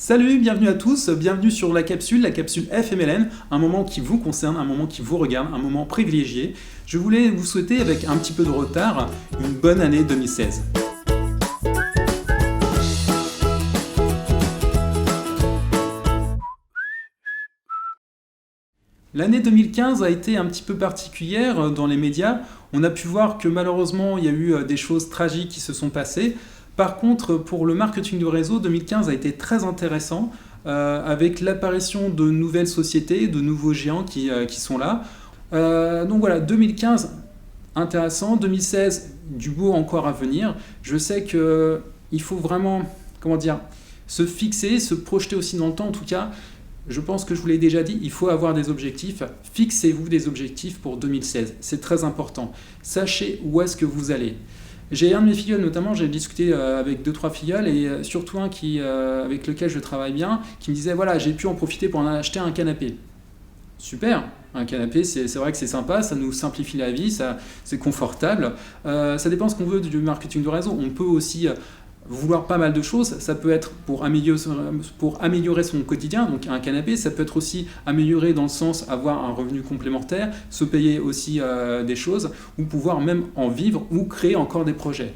Salut, bienvenue à tous, bienvenue sur la capsule FMLN, un moment qui vous concerne, un moment qui vous regarde, un moment privilégié. Je voulais vous souhaiter, avec un petit peu de retard, une bonne année 2016. L'année 2015 a été un petit peu particulière dans les médias. On a pu voir que malheureusement, il y a eu des choses tragiques qui se sont passées. Par contre, pour le marketing de réseau, 2015 a été très intéressant avec l'apparition de nouvelles sociétés, de nouveaux géants qui sont là. Donc voilà, 2015, intéressant. 2016, du beau encore à venir. Je sais qu'il faut vraiment, se fixer, se projeter aussi dans le temps. En tout cas, je pense que je vous l'ai déjà dit, il faut avoir des objectifs. Fixez-vous des objectifs pour 2016. C'est très important. Sachez où est-ce que vous allez. J'ai un de mes filleuls notamment, j'ai discuté avec 2-3 filleuls et surtout un avec lequel je travaille bien, qui me disait voilà, j'ai pu en profiter pour en acheter un canapé. Super, un canapé, c'est vrai que c'est sympa, ça nous simplifie la vie, c'est confortable. Ça dépend ce qu'on veut du marketing de réseau. On peut aussi vouloir pas mal de choses, ça peut être pour améliorer son quotidien, donc un canapé, ça peut être aussi améliorer dans le sens avoir un revenu complémentaire, se payer aussi des choses, ou pouvoir même en vivre ou créer encore des projets.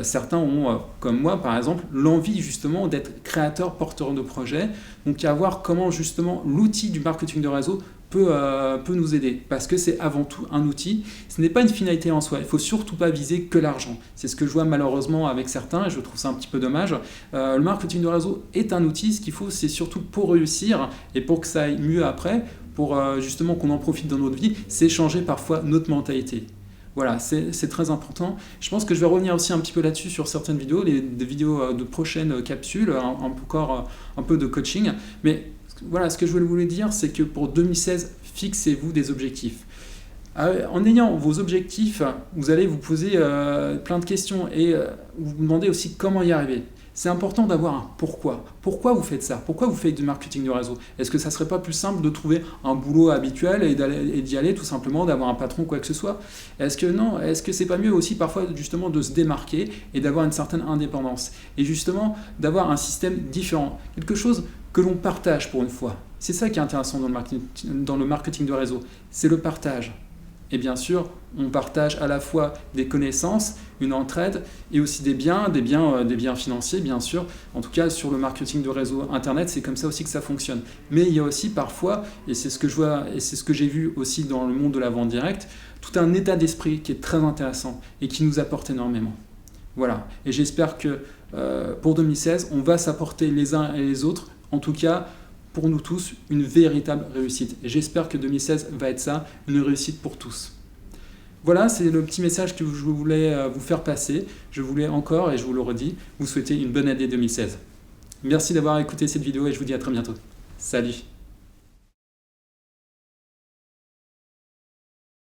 Certains ont, comme moi par exemple, l'envie justement d'être créateur, porteur de projets, donc à voir comment justement l'outil du marketing de réseau peut nous aider, parce que c'est avant tout un outil, ce n'est pas une finalité en soi, il ne faut surtout pas viser que l'argent. C'est ce que je vois malheureusement avec certains, et je trouve ça un petit peu dommage. Le marketing de réseau est un outil, ce qu'il faut c'est surtout pour réussir, et pour que ça aille mieux après, pour justement qu'on en profite dans notre vie, c'est changer parfois notre mentalité. Voilà, c'est très important. Je pense que je vais revenir aussi un petit peu là-dessus sur certaines vidéos, des vidéos de prochaines capsules, encore un peu de coaching, mais voilà, ce que je voulais vous dire, c'est que pour 2016, fixez-vous des objectifs. En ayant vos objectifs, vous allez vous poser plein de questions et vous vous demandez aussi comment y arriver. C'est important d'avoir un pourquoi. Pourquoi vous faites ça? Pourquoi vous faites du marketing de réseau? Est-ce que ça ne serait pas plus simple de trouver un boulot habituel et d'y aller tout simplement, d'avoir un patron, quoi que ce soit? Est-ce que non? Est-ce que c'est pas mieux aussi parfois justement de se démarquer et d'avoir une certaine indépendance? Et justement d'avoir un système différent, quelque chose que l'on partage pour une fois. C'est ça qui est intéressant dans le marketing de réseau, c'est le partage. Et bien sûr, on partage à la fois des connaissances, une entraide, et aussi des biens financiers, bien sûr. En tout cas, sur le marketing de réseau Internet, c'est comme ça aussi que ça fonctionne. Mais il y a aussi parfois, et c'est ce que je vois, et c'est ce que j'ai vu aussi dans le monde de la vente directe, tout un état d'esprit qui est très intéressant et qui nous apporte énormément. Voilà. Et j'espère que pour 2016, on va s'apporter les uns et les autres, en tout cas, pour nous tous, une véritable réussite. Et j'espère que 2016 va être ça, une réussite pour tous. Voilà, c'est le petit message que je voulais vous faire passer. Je voulais encore, et je vous le redis, vous souhaiter une bonne année 2016. Merci d'avoir écouté cette vidéo et je vous dis à très bientôt. Salut!